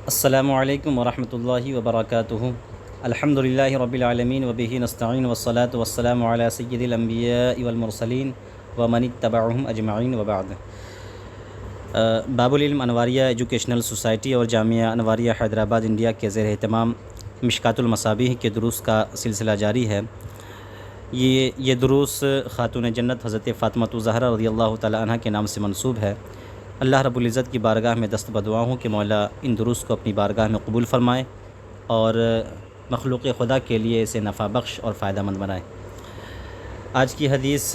السلام علیکم ورحمۃ اللہ وبرکاتہ۔ الحمد للہ رب العالمین وبہ نستعین والصلاة والسلام علی سید الانبیاء والمرسلین ومن اتبعہم اجمعین وبعد۔ باب العلم انواریہ ایجوکیشنل سوسائٹی اور جامعہ انواریہ حیدرآباد انڈیا کے زیر اہتمام مشکات المصابیح کے دروس کا سلسلہ جاری ہے۔ یہ دروس خاتون جنت حضرت فاطمہ الزہرا رضی اللہ تعالی عنہ کے نام سے منسوب ہے۔ اللہ رب العزت کی بارگاہ میں دست بدعا ہوں کہ مولا ان دروس کو اپنی بارگاہ میں قبول فرمائے اور مخلوق خدا کے لیے اسے نفع بخش اور فائدہ مند بنائے۔ آج کی حدیث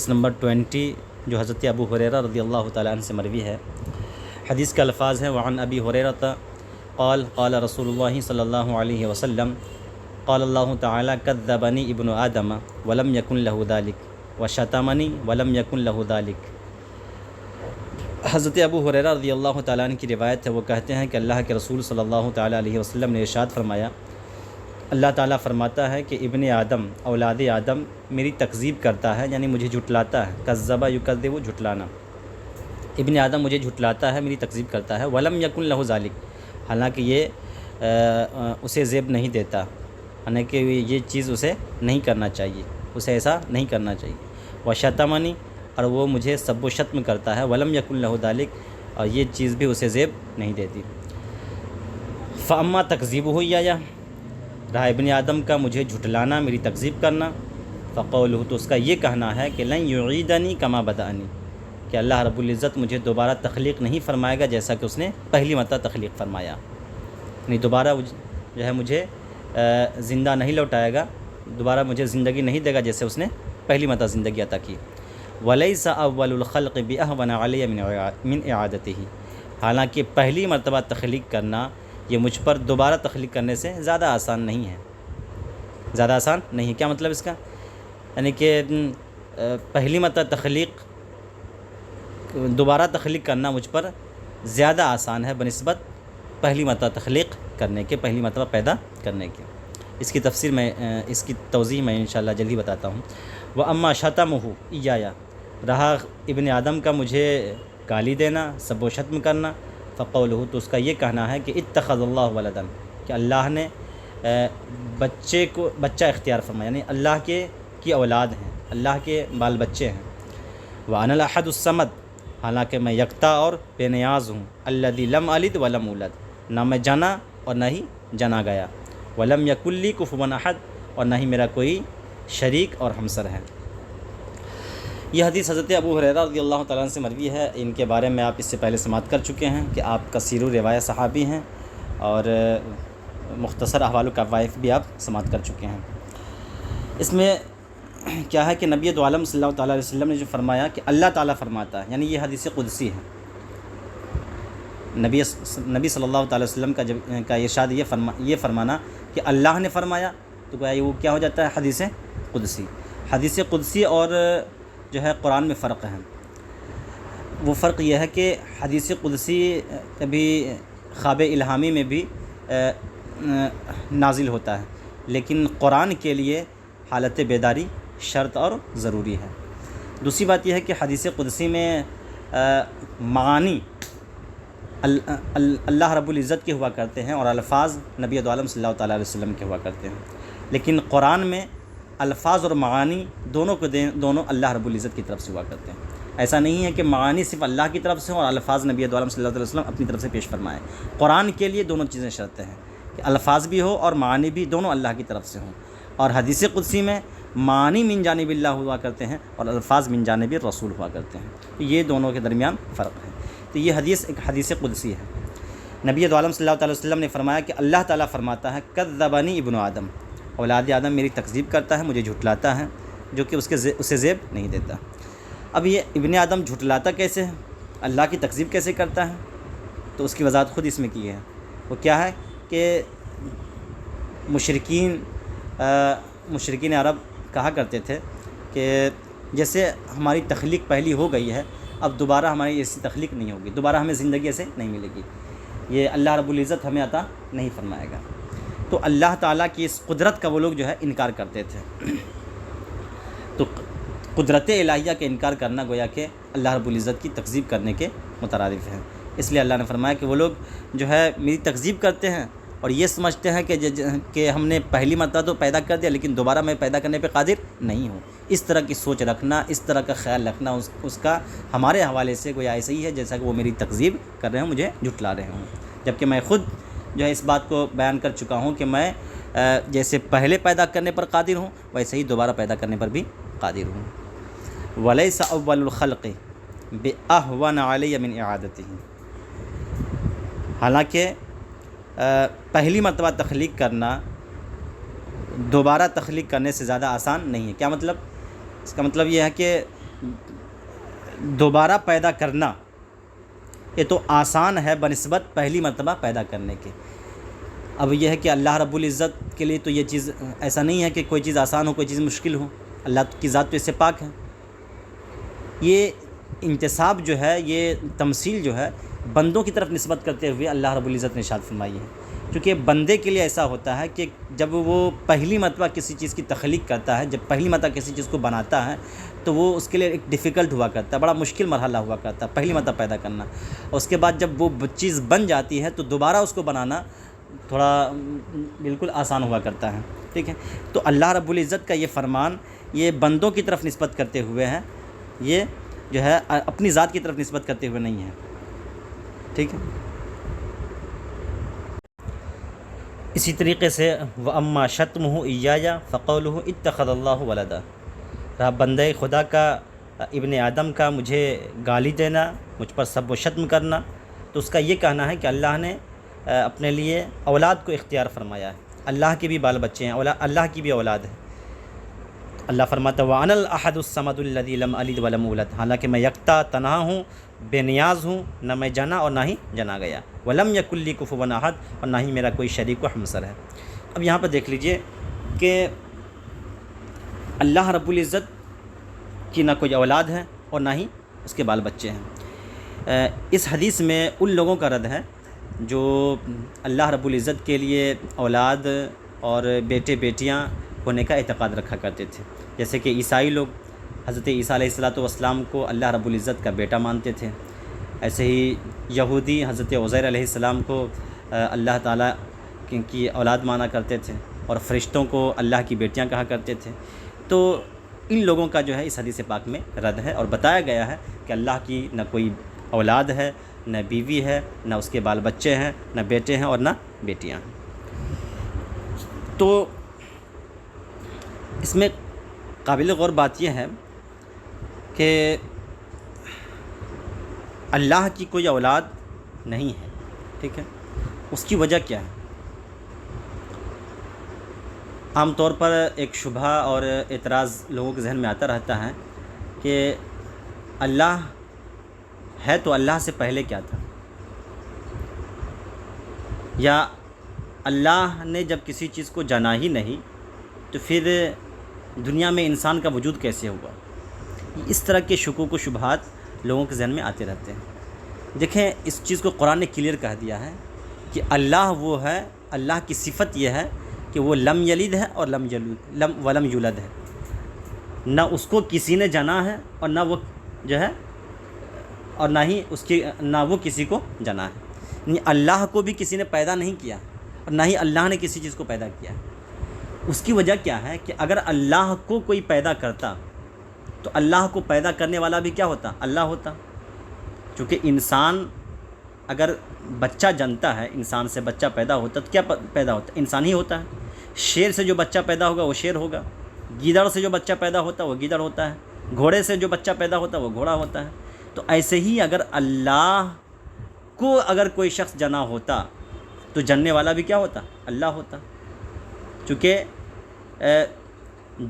نمبر 20 جو حضرت ابو ہریرہ رضی اللہ تعالی عنہ سے مروی ہے۔ حدیث کے الفاظ ہیں: وعن ابی ہریرہ قال قال رسول اللہ صلی اللہ علیہ وسلم قال اللہ تعالی کذبنی ابن آدم ولم یکن لہ ذلک وشتمنی ولم یکن لہ ذلک۔ حضرت ابو ہریرہ رضی اللہ تعالیٰ عنہ کی روایت ہے، وہ کہتے ہیں کہ اللہ کے رسول صلی اللہ تعالیٰ علیہ وسلم نے ارشاد فرمایا، اللہ تعالیٰ فرماتا ہے کہ ابن آدم اولاد آدم میری تکذیب کرتا ہے، یعنی مجھے جھٹلاتا ہے۔ کذب یکذب جھٹلانا، ابن آدم مجھے جھٹلاتا ہے، میری تکذیب کرتا ہے۔ ولم یکن لہ ذالک، حالانکہ یہ اسے زیب نہیں دیتا، حالانکہ یہ چیز اسے نہیں کرنا چاہیے، اسے ایسا نہیں کرنا چاہیے۔ وشتمنی، اور وہ مجھے سب و شتم کرتا ہے۔ ولم یکن لہ ذالک، اور یہ چیز بھی اسے زیب نہیں دیتی۔ فاما تکذیبہ ایہ، رہا ابن آدم کا مجھے جھٹلانا، میری تکذیب کرنا، فقولہ، تو اس کا یہ کہنا ہے کہ لن یعیدنی کما بدأنی، کہ اللہ رب العزت مجھے دوبارہ تخلیق نہیں فرمائے گا جیسا کہ اس نے پہلی مرتبہ تخلیق فرمایا، یعنی دوبارہ جو ہے مجھے زندہ نہیں لوٹائے گا، دوبارہ مجھے زندگی نہیں دے گا جیسے اس نے پہلی مرتبہ زندگی عطا کی۔ وَلَيْسَ أَوَّلُ الْخَلْقِ بِأَهْوَنَ عَلَيَّ مِنْ إِعَادَتِهِ، حالانکہ پہلی مرتبہ تخلیق کرنا یہ مجھ پر دوبارہ تخلیق کرنے سے زیادہ آسان نہیں ہے، زیادہ آسان نہیں ہے۔ کیا مطلب اس کا؟ یعنی کہ پہلی مرتبہ تخلیق، دوبارہ تخلیق کرنا مجھ پر زیادہ آسان ہے بنسبت پہلی مرتبہ تخلیق کرنے کے، پہلی مرتبہ پیدا کرنے کے۔ اس کی تفسیر میں، اس کی توضیح میں انشاءاللہ جلدی بتاتا ہوں۔ وَأَمَّا شَتَمُهُ إِيَّايَ، رہا ابن آدم کا مجھے گالی دینا، سب و شتم کرنا، فقولہ، تو اس کا یہ کہنا ہے کہ اتخذ اللہ ولدا، کہ اللہ نے بچہ اختیار فرمایا، یعنی اللہ کی اولاد ہیں، اللہ کے بال بچے ہیں۔ وَأَنَا الْأَحَدُ الصَّمَدُ، حالانکہ میں یکتا اور بے نیاز ہوں۔ الَّذِي لَمْ أَلِدْ وَلَمْ أُولَدْ، نہ میں جنا اور نہ ہی جنا گیا۔ وَلَمْ يَكُنْ لِي كُفُوًا أَحَدٌ، اور نہ ہی میرا کوئی شریک اور ہمسر ہے۔ یہ حدیث حضرت ابو ہریرہ رضی اللہ تعالیٰ عنہ سے مروی ہے۔ ان کے بارے میں آپ اس سے پہلے سماعت کر چکے ہیں کہ آپ کثیر روایہ صحابی ہیں، اور مختصر احوال و کوائف بھی آپ سماعت کر چکے ہیں۔ اس میں کیا ہے کہ نبی دو عالم صلی اللہ تعالیٰ علیہ وسلم نے جو فرمایا کہ اللہ تعالیٰ فرماتا ہے، یعنی یہ حدیث قدسی ہے۔ نبی صلی اللہ تعالیٰ علیہ وسلم کا ارشاد یہ فرمانا کہ اللہ نے فرمایا، تو وہ کیا ہو جاتا ہے؟ حدیث قدسی۔ حدیث قدسی اور جو ہے قرآن میں فرق ہے۔ وہ فرق یہ ہے کہ حدیث قدسی کبھی خواب الہامی میں بھی نازل ہوتا ہے، لیکن قرآن کے لیے حالت بیداری شرط اور ضروری ہے۔ دوسری بات یہ ہے کہ حدیث قدسی میں معانی اللہ رب العزت کے ہوا کرتے ہیں، اور الفاظ نبی دو عالم صلی اللہ تعالیٰ علیہ وسلم کے ہوا کرتے ہیں، لیکن قرآن میں الفاظ اور معانی دونوں اللہ رب العزت کی طرف سے ہوا کرتے ہیں۔ ایسا نہیں ہے کہ معانی صرف اللہ کی طرف سے ہوں اور الفاظ نبی دو عالم صلی اللہ علیہ وسلم اپنی طرف سے پیش فرمائیں۔ قرآن کے لیے دونوں چیزیں شرط ہیں کہ الفاظ بھی ہو اور معانی بھی، دونوں اللہ کی طرف سے ہوں۔ اور حدیث قدسی میں معانی من جانب اللہ ہوا کرتے ہیں اور الفاظ من جانب رسول ہوا کرتے ہیں، یہ دونوں کے درمیان فرق ہے۔ تو یہ حدیث ایک حدیث قدسی ہے۔ نبی دو عالم صلی اللہ علیہ وسلم نے فرمایا کہ اللہ تعالیٰ فرماتا ہے کذبنی ابن آدم، اولاد آدم میری تکذیب کرتا ہے، مجھے جھٹلاتا ہے، جو کہ اسے زیب نہیں دیتا۔ اب یہ ابن آدم جھٹلاتا کیسے ہے، اللہ کی تکذیب کیسے کرتا ہے، تو اس کی وضاحت خود اس میں کی ہے۔ وہ کیا ہے کہ مشرکین عرب کہا کرتے تھے کہ جیسے ہماری تخلیق پہلی ہو گئی ہے، اب دوبارہ ہماری ایسی تخلیق نہیں ہوگی، دوبارہ ہمیں زندگی ایسے نہیں ملے گی، یہ اللہ رب العزت ہمیں عطا نہیں فرمائے گا۔ تو اللہ تعالیٰ کی اس قدرت کا وہ لوگ جو ہے انکار کرتے تھے۔ تو قدرت الہیہ کے انکار کرنا گویا کہ اللہ رب العزت کی تکذیب کرنے کے مترادف ہے۔ اس لیے اللہ نے فرمایا کہ وہ لوگ جو ہے میری تکذیب کرتے ہیں اور یہ سمجھتے ہیں کہ ہم نے پہلی مرتبہ تو پیدا کر دیا لیکن دوبارہ میں پیدا کرنے پہ قادر نہیں ہوں۔ اس طرح کی سوچ رکھنا، اس طرح کا خیال رکھنا اس کا ہمارے حوالے سے گویا ایسا ہی ہے جیسا کہ وہ میری تکذیب کر رہے ہوں، مجھے جھٹلا رہے ہوں، جبکہ میں خود جو ہے اس بات کو بیان کر چکا ہوں کہ میں جیسے پہلے پیدا کرنے پر قادر ہوں ویسے ہی دوبارہ پیدا کرنے پر بھی قادر ہوں۔ وَلَيْسَ أَوَّلُ الْخَلْقِ بِأَهْوَنَ عَلَيَّ مِنْ إِعَادَتِهِ، حالانکہ پہلی مرتبہ تخلیق کرنا دوبارہ تخلیق کرنے سے زیادہ آسان نہیں ہے۔ کیا مطلب؟ اس کا مطلب یہ ہے کہ دوبارہ پیدا کرنا یہ تو آسان ہے بنسبت پہلی مرتبہ پیدا کرنے کے۔ اب یہ ہے کہ اللہ رب العزت کے لیے تو یہ چیز ایسا نہیں ہے کہ کوئی چیز آسان ہو کوئی چیز مشکل ہو، اللہ کی ذات تو اس سے پاک ہے۔ یہ انتساب جو ہے، یہ تمثیل جو ہے بندوں کی طرف نسبت کرتے ہوئے اللہ رب العزت نے ارشاد فرمائی ہے، کیونکہ بندے کے لیے ایسا ہوتا ہے کہ جب وہ پہلی مرتبہ کسی چیز کی تخلیق کرتا ہے، جب پہلی مرتبہ کسی چیز کو بناتا ہے تو وہ اس کے لیے ایک ڈیفیکلٹ ہوا کرتا ہے، بڑا مشکل مرحلہ ہوا کرتا ہے پہلی مرتبہ پیدا کرنا، اور اس کے بعد جب وہ چیز بن جاتی ہے تو دوبارہ اس کو بنانا تھوڑا بالکل آسان ہوا کرتا ہے، ٹھیک ہے۔ تو اللہ رب العزت کا یہ فرمان یہ بندوں کی طرف نسبت کرتے ہوئے ہے، یہ جو ہے اپنی ذات کی طرف نسبت کرتے ہوئے نہیں ہے، ٹھیک ہے۔ اسی طریقے سے وَأَمَّا شَتْمُهُ إِيَّايَ فَقَوْلُهُ اتَّخَذَ اللَّهُ وَلَدًا، رہا بندے خدا کا ابن آدم کا مجھے گالی دینا، مجھ پر سب و شتم کرنا، تو اس کا یہ کہنا ہے کہ اللہ نے اپنے لیے اولاد کو اختیار فرمایا ہے، اللہ کے بھی بال بچے ہیں، اللہ کی بھی اولاد ہے۔ اللہ فرماتا ہے وَأَنَا الْأَحَدُ الصَّمَدُ الَّذِي لَمْ أَلِدْ وَلَمْ أُولَدْ، حالانکہ میں یکتا تنہا ہوں، بے نیاز ہوں، نہ میں جنا اور نہ ہی جنا گیا، وَلَمْ يَكُنْ لِي كُفُوًا أَحَدٌ، اور نہ ہی میرا کوئی شریک و ہمسر ہے۔ اب یہاں پر دیکھ لیجئے کہ اللہ رب العزت کی نہ کوئی اولاد ہے اور نہ ہی اس کے بال بچے ہیں۔ اس حدیث میں ان لوگوں کا رد ہے جو اللہ رب العزت کے لیے اولاد اور بیٹے بیٹیاں ہونے کا اعتقاد رکھا کرتے تھے، جیسے کہ عیسائی لوگ حضرت عیسیٰ علیہ السلام کو اللہ رب العزت کا بیٹا مانتے تھے، ایسے ہی یہودی حضرت عزیر علیہ السلام کو اللہ تعالیٰ کی اولاد مانا کرتے تھے، اور فرشتوں کو اللہ کی بیٹیاں کہا کرتے تھے۔ تو ان لوگوں کا جو ہے اس حدیث پاک میں رد ہے، اور بتایا گیا ہے کہ اللہ کی نہ کوئی اولاد ہے، نہ بیوی ہے، نہ اس کے بال بچے ہیں، نہ بیٹے ہیں اور نہ بیٹیاں ہیں۔ تو اس میں قابل غور بات یہ ہے کہ اللہ کی کوئی اولاد نہیں ہے، ٹھیک ہے۔ اس کی وجہ کیا ہے؟ عام طور پر ایک شبہ اور اعتراض لوگوں کے ذہن میں آتا رہتا ہے کہ اللہ ہے تو اللہ سے پہلے کیا تھا، یا اللہ نے جب کسی چیز کو جانا ہی نہیں تو پھر دنیا میں انسان کا وجود کیسے ہوا؟ اس طرح کے شکوک و شبہات لوگوں کے ذہن میں آتے رہتے ہیں۔ دیکھیں اس چیز کو قرآن نے کلیئر کہہ دیا ہے کہ اللہ وہ ہے، اللہ کی صفت یہ ہے کہ وہ لم یلد ہے اور ولم یولد ہے، نہ اس کو کسی نے جنا ہے اور نہ وہ جو ہے اور نہ وہ کسی کو جنا ہے، یعنی اللہ کو بھی کسی نے پیدا نہیں کیا اور نہ ہی اللہ نے کسی چیز کو پیدا کیا۔ اس کی وجہ کیا ہے کہ اگر اللہ کو کوئی پیدا کرتا تو اللہ کو پیدا کرنے والا بھی کیا ہوتا؟ اللہ ہوتا، چونکہ انسان اگر بچہ جنتا ہے، انسان سے بچہ پیدا ہوتا تو کیا پیدا ہوتا؟ انسان ہی ہوتا ہے۔ شیر سے جو بچہ پیدا ہوگا وہ شیر ہوگا، گیدڑ سے جو بچہ پیدا ہوتا ہے وہ گیدڑ ہوتا ہے، گھوڑے سے جو بچہ پیدا ہوتا ہے وہ گھوڑا ہوتا ہے۔ تو ایسے ہی اگر اللہ کو اگر کوئی شخص جنا ہوتا تو جننے والا بھی کیا ہوتا؟ اللہ ہوتا، چونکہ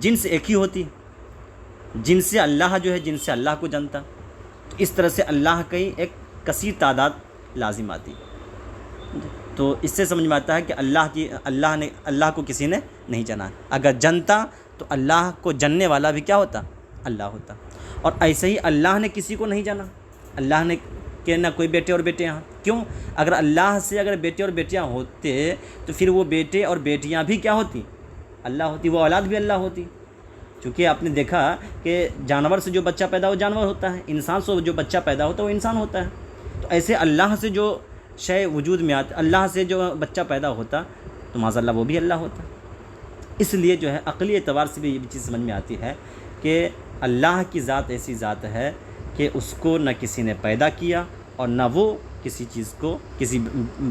جنس ایک ہی ہوتی، جن سے اللہ جو ہے جن سے اللہ کو جنتا، تو اس طرح سے اللہ کی ایک کثیر تعداد لازم آتی۔ تو اس سے سمجھ میں آتا ہے کہ اللہ کو کسی نے نہیں جنا، اگر جنتا تو اللہ کو جننے والا بھی کیا ہوتا؟ اللہ ہوتا۔ اور ایسے ہی اللہ نے کسی کو نہیں جنا، اللہ نے کہ نہ کوئی بیٹے اور بیٹیاں، کیوں؟ اگر اللہ سے اگر بیٹے اور بیٹیاں ہوتے تو پھر وہ بیٹے اور بیٹیاں بھی کیا ہوتی؟ اللہ ہوتی، وہ اولاد بھی اللہ ہوتی۔ چونکہ آپ نے دیکھا کہ جانور سے جو بچہ پیدا ہو جانور ہوتا ہے، انسان سے جو بچہ پیدا ہوتا ہے وہ انسان ہوتا ہے۔ تو ایسے اللہ سے جو شے وجود میں آتا، اللہ سے جو بچہ پیدا ہوتا تو معاذ اللہ وہ بھی اللہ ہوتا۔ اس لیے جو ہے عقلی اعتبار سے بھی یہ چیز سمجھ میں آتی ہے کہ اللہ کی ذات ایسی ذات ہے کہ اس کو نہ کسی نے پیدا کیا اور نہ وہ کسی چیز کو، کسی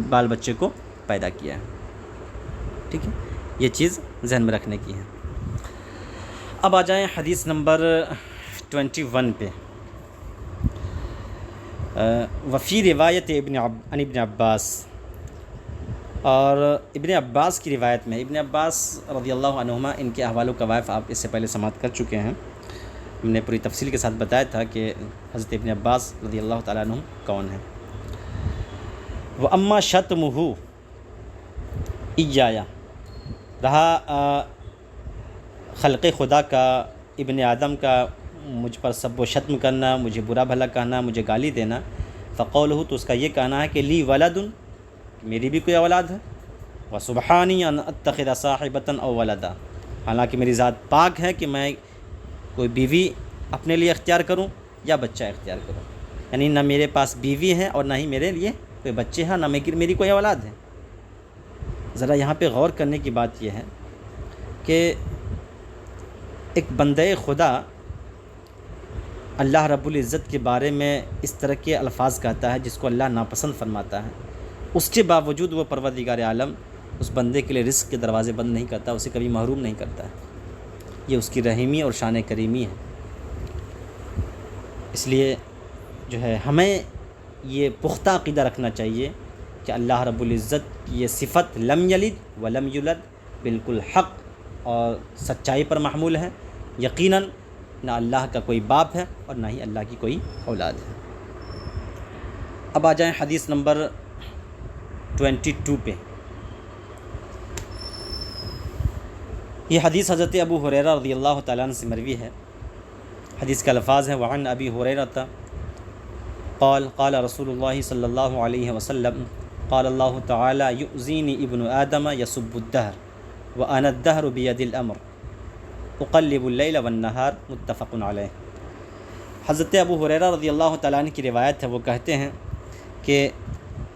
بال بچے کو پیدا کیا ہے۔ ٹھیک ہے، یہ چیز ذہن میں رکھنے کی ہے۔ اب آ جائیں حدیث نمبر 21 پہ۔ وفی روایت عن ابن عباس، اور ابن عباس کی روایت میں، ابن عباس رضی اللہ عنہما، ان کے احوال و کوائف آپ اس سے پہلے سماعت کر چکے ہیں، ہم نے پوری تفصیل کے ساتھ بتایا تھا کہ حضرت ابن عباس رضی اللہ تعالیٰ عنہ کون ہیں۔ وَأَمَّا شَتْمُهُ إِيَّايَ، رہا خلق خدا کا، ابن آدم کا مجھ پر سب و شتم کرنا، مجھے برا بھلا کہنا، مجھے گالی دینا، فقولہ، تو اس کا یہ کہنا ہے کہ لی ولد، میری بھی کوئی اولاد ہے، وسبحانی ان اتخذ صاحبۃ او ولدا، حالانکہ میری ذات پاک ہے کہ میں کوئی بیوی اپنے لیے اختیار کروں یا بچہ اختیار کروں، یعنی نہ میرے پاس بیوی ہے اور نہ ہی میرے لیے کوئی بچے ہیں، نہ میری کوئی اولاد ہے۔ ذرا یہاں پہ غور کرنے کی بات یہ ہے کہ ایک بندہ خدا اللہ رب العزت کے بارے میں اس طرح کے الفاظ کہتا ہے جس کو اللہ ناپسند فرماتا ہے، اس کے باوجود وہ پروردگار عالم اس بندے کے لیے رزق کے دروازے بند نہیں کرتا، اسے کبھی محروم نہیں کرتا ہے۔ یہ اس کی رحیمی اور شان کریمی ہے۔ اس لیے جو ہے ہمیں یہ پختہ عقیدہ رکھنا چاہیے کہ اللہ رب العزت کی یہ صفت لم یلد ولم یولد بالکل حق اور سچائی پر محمول ہے۔ یقیناً نہ اللہ کا کوئی باپ ہے اور نہ ہی اللہ کی کوئی اولاد ہے۔ اب آ جائیں حدیث نمبر 22 پہ۔ یہ حدیث حضرت ابو ہریرہ رضی اللہ تعالیٰ عنہ سے مروی ہے۔ حدیث کے الفاظ ہیں وعن ابی ہریرہ قال قال رسول اللہ صلی اللہ علیہ وسلم قال اللہ تعالی یؤذینی ابن آدم یسب الدہر وانا الدہر بید الامر اقلب اللیل والنہار، متفق علیہ۔ حضرت ابو ہریرہ رضی اللہ تعالیٰ عنہ کی روایت ہے، وہ کہتے ہیں کہ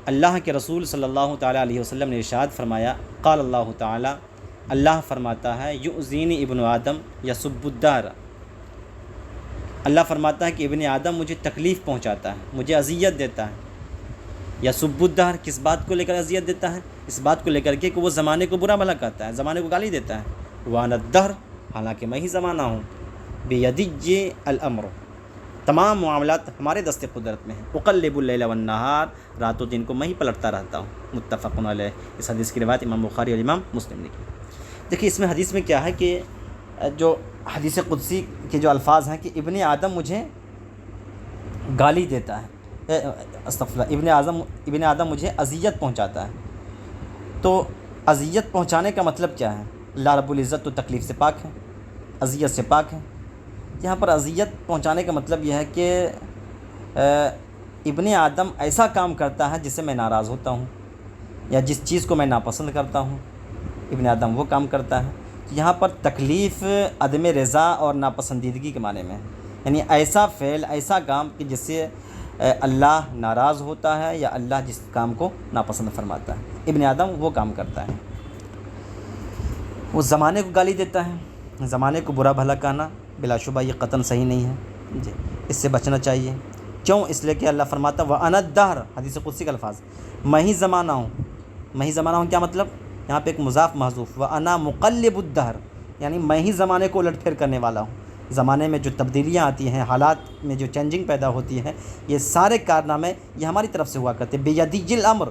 اللہ کے رسول صلی اللہ تعالیٰ علیہ وسلم نے ارشاد فرمایا، قال اللہ تعالی، اللہ فرماتا ہے یؤذینی ابن آدم یسب الدہر، اللہ فرماتا ہے کہ ابن آدم مجھے تکلیف پہنچاتا ہے، مجھے اذیت دیتا ہے۔ یسب الدہر، کس بات کو لے کر اذیت دیتا ہے؟ اس بات کو لے کر کہ وہ زمانے کو برا بھلا کہتا ہے، زمانے کو گالی دیتا ہے۔ وانا الدہر، حالانکہ میں ہی زمانہ ہوں۔ بیدی الامر، تمام معاملات ہمارے دست قدرت میں ہیں۔ اقلب اللیل والنہار، رات و دن کو میں ہی پلٹتا رہتا ہوں، متفق علیہ۔ اس حدیث کی روایت امام بخاری اور امام مسلم نے کی۔ دیکھیے اس میں حدیث میں کیا ہے کہ جو حدیث قدسی کے جو الفاظ ہیں کہ ابن آدم مجھے گالی دیتا ہے، استغفر اللہ، ابن آدم مجھے اذیت پہنچاتا ہے۔ تو اذیت پہنچانے کا مطلب کیا ہے؟ اللہ رب العزت تو تکلیف سے پاک ہے، اذیت سے پاک ہے۔ یہاں پر اذیت پہنچانے کا مطلب یہ ہے کہ ابن آدم ایسا کام کرتا ہے جس سے میں ناراض ہوتا ہوں، یا جس چیز کو میں ناپسند کرتا ہوں، ابن آدم وہ کام کرتا ہے۔ یہاں پر تکلیف عدم رضا اور ناپسندیدگی کے معنی میں ہے، یعنی ایسا فعل، ایسا کام کہ جس سے اللہ ناراض ہوتا ہے یا اللہ جس کام کو ناپسند فرماتا ہے، ابن آدم وہ کام کرتا ہے۔ وہ زمانے کو گالی دیتا ہے، زمانے کو برا بھلا کہنا بلا شبہ یہ قطعاً صحیح نہیں ہے جی، اس سے بچنا چاہیے۔ کیوں؟ اس لیے کہ اللہ فرماتا ہے وَأَنَا الدَّهْرُ، حدیث قدسی کا الفاظ، میں ہی زمانہ ہوں۔ میں ہی زمانہ ہوں کیا مطلب؟ یہاں پہ ایک مضاف محذوف، وَأَنَا مُقَلِّبُ الدَّهْرُ، یعنی میں ہی زمانے کو الٹ پھیر کرنے والا ہوں۔ زمانے میں جو تبدیلیاں آتی ہیں، حالات میں جو چینجنگ پیدا ہوتی ہے، یہ سارے کارنامے یہ ہماری طرف سے ہوا کرتے ہیں۔ بیدی الامر،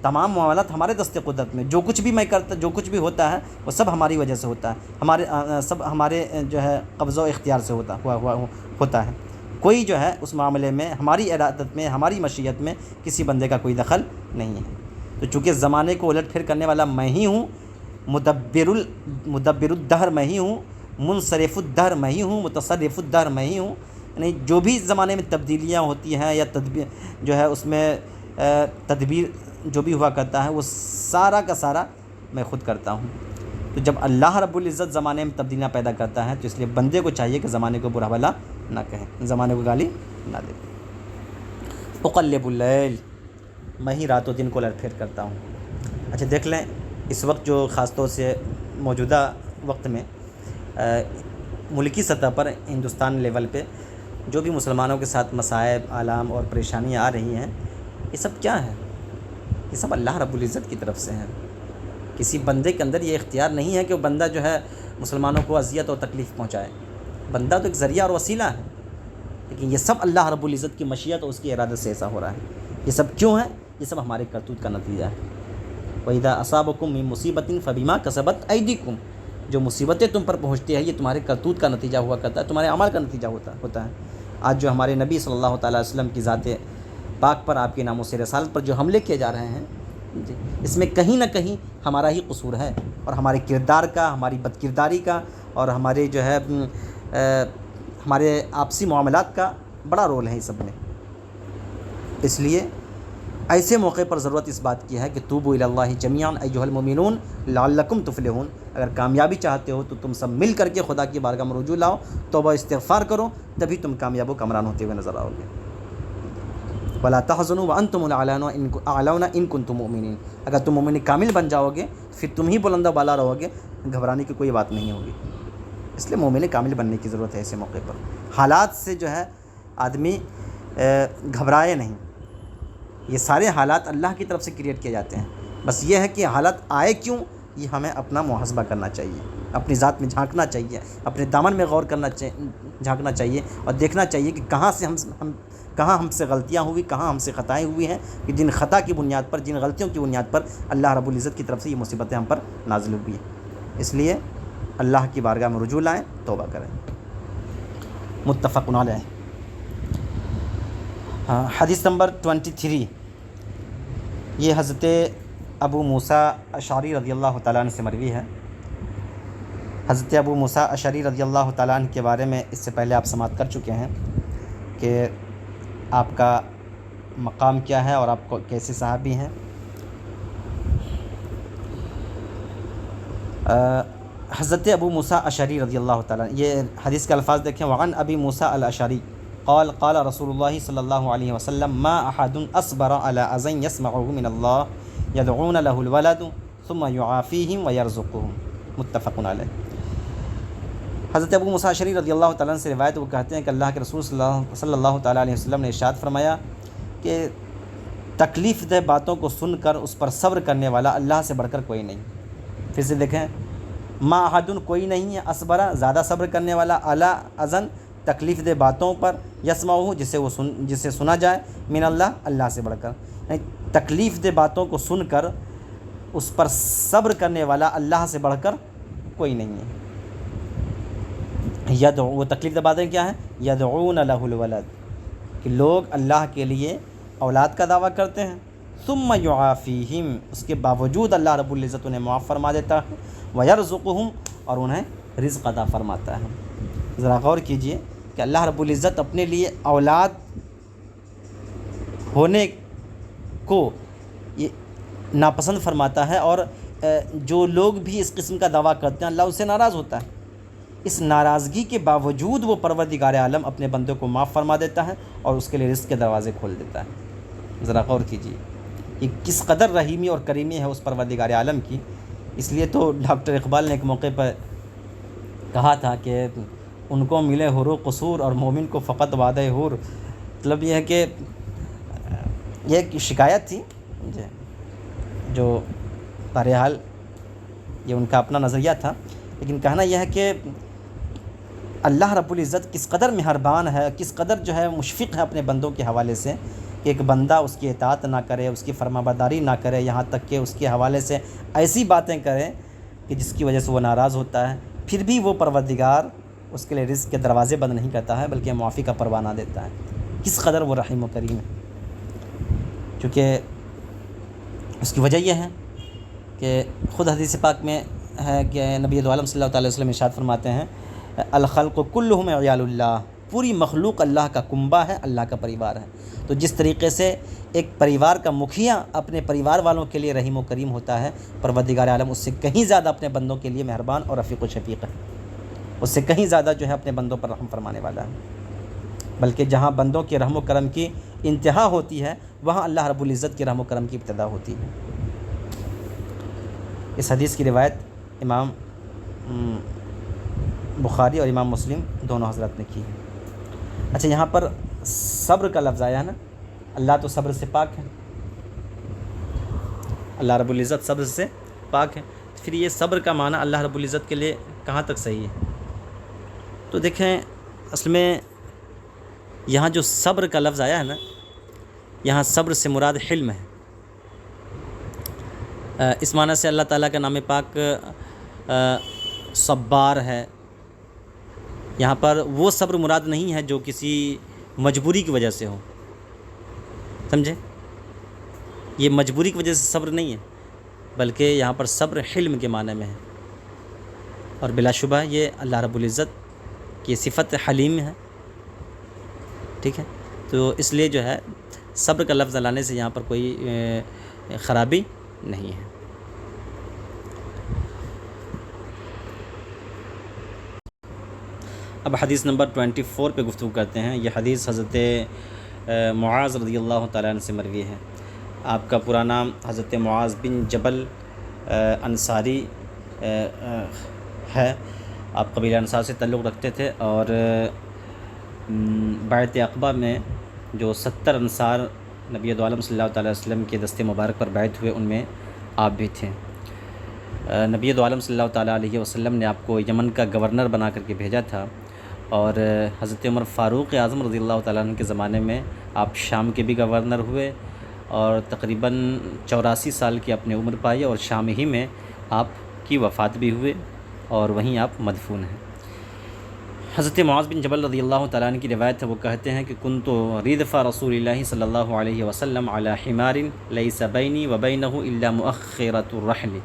تمام معاملات ہمارے دست قدرت میں، جو کچھ بھی میں کرتا، جو کچھ بھی ہوتا ہے وہ سب ہماری وجہ سے ہوتا ہے، سب ہمارے جو ہے قبضہ و اختیار سے ہوتا ہے۔ کوئی جو ہے اس معاملے میں ہماری ارادت میں، ہماری مشیت میں کسی بندے کا کوئی دخل نہیں ہے۔ تو چونکہ زمانے کو الٹ پھیر کرنے والا میں ہی ہوں، مدبر الدہر میں ہی ہوں، منصرف الدہر میں ہی ہوں، متصرف الدہر میں ہی ہوں، یعنی جو بھی زمانے میں تبدیلیاں ہوتی ہیں یا تدبیر جو ہے اس میں تدبیر جو بھی ہوا کرتا ہے وہ سارا کا سارا میں خود کرتا ہوں۔ تو جب اللہ رب العزت زمانے میں تبدیلیاں پیدا کرتا ہے تو اس لیے بندے کو چاہیے کہ زمانے کو برا بھلا نہ کہیں، زمانے کو گالی نہ دے۔ اقلب اللیل، میں ہی رات و دن کو الٹ پھیر کرتا ہوں۔ اچھا دیکھ لیں اس وقت جو خاص طور سے موجودہ وقت میں ملکی سطح پر ہندوستان لیول پہ جو بھی مسلمانوں کے ساتھ مصائب، آلام اور پریشانیاں آ رہی ہیں، یہ سب کیا ہے؟ یہ سب اللہ رب العزت کی طرف سے ہیں۔ کسی بندے کے اندر یہ اختیار نہیں ہے کہ وہ بندہ جو ہے مسلمانوں کو اذیت اور تکلیف پہنچائے۔ بندہ تو ایک ذریعہ اور وسیلہ ہے، لیکن یہ سب اللہ رب العزت کی مشیت اور اس کی ارادت سے ایسا ہو رہا ہے۔ یہ سب کیوں ہے؟ یہ سب ہمارے کرتوت کا نتیجہ ہے۔ وَإِذَا أَصَابَكُم مِّن مُّصِيبَةٍ فَبِمَا كَسَبَتْ أَيْدِيكُم، جو مصیبتیں تم پر پہنچتی ہیں یہ تمہارے کرتوت کا نتیجہ ہوا کرتا ہے، تمہارے اعمال کا نتیجہ ہوتا ہے۔ آج جو ہمارے نبی صلی اللہ تعالیٰ علیہ وسلم کی ذات پاک پر، آپ کے ناموس رسالت پر جو حملے کیے جا رہے ہیں، اس میں کہیں نہ کہیں ہمارا ہی قصور ہے، اور ہمارے کردار کا، ہماری بد کرداری کا، اور ہمارے جو ہے ہمارے آپسی معاملات کا بڑا رول ہے اس سب میں۔ اس لیے ایسے موقع پر ضرورت اس بات کی ہے کہ توبوا الی اللہ جمیعا ایھا المؤمنون لعلکم تفلحون، اگر کامیابی چاہتے ہو تو تم سب مل کر کے خدا کی بارگاہ میں رجوع لاؤ، توبہ استغفار کرو، تبھی تم کامیاب و کامران ہوتے ہوئے نظر آؤ گے۔ ولا تحزنوا وانتم الاعلون ان کنتم مؤمنین، اگر تم مومن کامل بن جاؤ گے پھر تم ہی بلند و بالا رہو گے، گھبرانے کی کوئی بات نہیں ہوگی۔ اس لیے مومن کامل بننے کی ضرورت ہے ایسے موقع پر۔ حالات سے جو ہے آدمی گھبرائے نہیں، یہ سارے حالات اللہ کی طرف سے کریٹ کیے جاتے ہیں، بس یہ ہے کہ حالات آئے کیوں، یہ ہمیں اپنا محاسبہ کرنا چاہیے، اپنی ذات میں جھانکنا چاہیے، اپنے دامن میں غور کرنا جھانکنا چاہیے، اور دیکھنا چاہیے کہ کہاں ہم سے غلطیاں ہوئی، کہاں ہم سے خطائیں ہوئی ہیں، کہ جن خطا کی بنیاد پر، جن غلطیوں کی بنیاد پر اللہ رب العزت کی طرف سے یہ مصیبتیں ہم پر نازل ہوئی ہیں۔ اس لیے اللہ کی بارگاہ میں رجوع لائیں، توبہ کریں۔ متفق علیہ۔ حدیث نمبر 23، یہ حضرت ابو موسیٰ اشعری رضی اللہ تعالیٰ عنہ سے مروی ہے۔ حضرت ابو موسیٰ اشعری رضی اللہ تعالیٰ عنہ کے بارے میں اس سے پہلے آپ سماعت کر چکے ہیں کہ آپ کا مقام کیا ہے اور آپ کو کیسے صحابی ہیں۔ حضرت ابو موسیٰ اشعری رضی اللہ تعالیٰ، یہ حدیث کے الفاظ دیکھیں، وعن ابی موسیٰ الاشعری قال قال رسول اللہ صلی اللہ علیہ وسلم ما احد اصبر على اذى يسمعه من الله يدعون له الولد ثم يعافيهم ويرزقهم، متفق علیہ۔ حضرت ابو موسیٰ اشعری رضی اللہ تعالیٰ عنہ سے روایت، وہ کہتے ہیں کہ اللہ کے رسول صلی اللہ تعالیٰ علیہ وسلم نے ارشاد فرمایا کہ تکلیف دہ باتوں کو سن کر اس پر صبر کرنے والا اللہ سے بڑھ کر کوئی نہیں۔ پھر سے دیکھیں، ما احد کوئی نہیں ہے، اصبر زیادہ صبر کرنے والا، علی اذن تکلیف دہ باتوں پر، یسمعہ جسے سنا جائے، من اللہ سے بڑھ کر، یعنی تکلیف دہ باتوں کو سن کر اس پر صبر کرنے والا اللہ سے بڑھ کر کوئی نہیں ہے۔ وہ تکلیف دہ باتیں کیا ہیں؟ یدعون لہ الولد، کہ لوگ اللہ کے لیے اولاد کا دعویٰ کرتے ہیں، ثم یعافیہم، اس کے باوجود اللہ رب العزت انہیں معاف فرما دیتا ہے، ویرزقہم، اور انہیں رزق عطا فرماتا ہے۔ ذرا غور کیجئے کہ اللہ رب العزت اپنے لیے اولاد ہونے کو یہ ناپسند فرماتا ہے، اور جو لوگ بھی اس قسم کا دعویٰ کرتے ہیں اللہ اس سے ناراض ہوتا ہے۔ اس ناراضگی کے باوجود وہ پروردگار عالم اپنے بندوں کو معاف فرما دیتا ہے اور اس کے لیے رزق کے دروازے کھول دیتا ہے۔ ذرا غور کیجیے یہ کس قدر رحیمی اور کریمی ہے اس پروردگار عالم کی۔ اس لیے تو ڈاکٹر اقبال نے ایک موقع پر کہا تھا کہ ان کو ملے حور و قصور اور مومن کو فقط وعدہ حور۔ مطلب یہ ہے کہ یہ ایک شکایت تھی جو بہرحال یہ ان کا اپنا نظریہ تھا، لیکن کہنا یہ ہے کہ اللہ رب العزت کس قدر مہربان ہے، کس قدر جو ہے مشفق ہے اپنے بندوں کے حوالے سے، کہ ایک بندہ اس کی اطاعت نہ کرے، اس کی فرمانبرداری نہ کرے، یہاں تک کہ اس کے حوالے سے ایسی باتیں کرے کہ جس کی وجہ سے وہ ناراض ہوتا ہے، پھر بھی وہ پروردگار اس کے لیے رزق کے دروازے بند نہیں کرتا ہے بلکہ معافی کا پروانہ دیتا ہے۔ کس قدر وہ رحیم و کریم ہے، چونکہ اس کی وجہ یہ ہے کہ خود حدیث پاک میں ہے کہ نبی دو عالم صلی اللہ علیہ وسلم ارشاد فرماتے ہیں الخلق کلہم عیال اللہ، پوری مخلوق اللہ کا کنبہ ہے، اللہ کا پریوار ہے۔ تو جس طریقے سے ایک پریوار کا مکھیا اپنے پریوار والوں کے لیے رحیم و کریم ہوتا ہے، پروردگار عالم اس سے کہیں زیادہ اپنے بندوں کے لیے مہربان اور رفیق و شفیق ہے، اس سے کہیں زیادہ جو ہے اپنے بندوں پر رحم فرمانے والا ہے۔ بلکہ جہاں بندوں کے رحم و کرم کی انتہا ہوتی ہے وہاں اللہ رب العزت کے رحم و کرم کی ابتدا ہوتی ہے۔ اس حدیث کی روایت امام بخاری اور امام مسلم دونوں حضرات نے کی ہے۔ اچھا، یہاں پر صبر کا لفظ آیا ہے نا، اللہ تو صبر سے پاک ہے، اللہ رب العزت صبر سے پاک ہے، پھر یہ صبر کا معنی اللہ رب العزت کے لیے کہاں تک صحیح ہے؟ تو دیکھیں، اصل میں یہاں جو صبر کا لفظ آیا ہے نا، یہاں صبر سے مراد حلم ہے۔ اس معنی سے اللہ تعالیٰ کا نام پاک صبار ہے۔ یہاں پر وہ صبر مراد نہیں ہے جو کسی مجبوری کی وجہ سے ہو، سمجھے؟ یہ مجبوری کی وجہ سے صبر نہیں ہے، بلکہ یہاں پر صبر حلم کے معنی میں ہے، اور بلا شبہ یہ اللہ رب العزت کی صفت حلیم ہے، ٹھیک ہے؟ تو اس لیے جو ہے صبر کا لفظ لانے سے یہاں پر کوئی خرابی نہیں ہے۔ اب حدیث نمبر 24 پہ گفتگو کرتے ہیں۔ یہ حدیث حضرت معاذ رضی اللہ تعالیٰ عنہ سے مروی ہے۔ آپ کا پورا نام حضرت معاذ بن جبل انصاری ہے۔ آپ قبیلہ انصار سے تعلق رکھتے تھے، اور بیعت عقبہ میں جو 70 انصار نبی دو عالم صلی اللہ تعالیٰ علیہ وسلم کے دست مبارک پر بیعت ہوئے، ان میں آپ بھی تھے۔ نبی دو عالم صلی اللہ تعالیٰ علیہ وسلم نے آپ کو یمن کا گورنر بنا کر کے بھیجا تھا، اور حضرت عمر فاروق اعظم رضی اللہ تعالیٰ عنہ کے زمانے میں آپ شام کے بھی گورنر ہوئے، اور تقریباً 84 سال کی اپنی عمر پائی، اور شام ہی میں آپ کی وفات بھی ہوئے، اور وہیں آپ مدفون ہیں۔ حضرت معاذ بن جبل رضی اللہ تعالیٰ عنہ کی روایت ہے، وہ کہتے ہیں کہ کنت ردف رسول اللہ صلی اللہ علیہ وسلم علی حمار لیس بینی و بینہ الا مؤخرۃ الرحل۔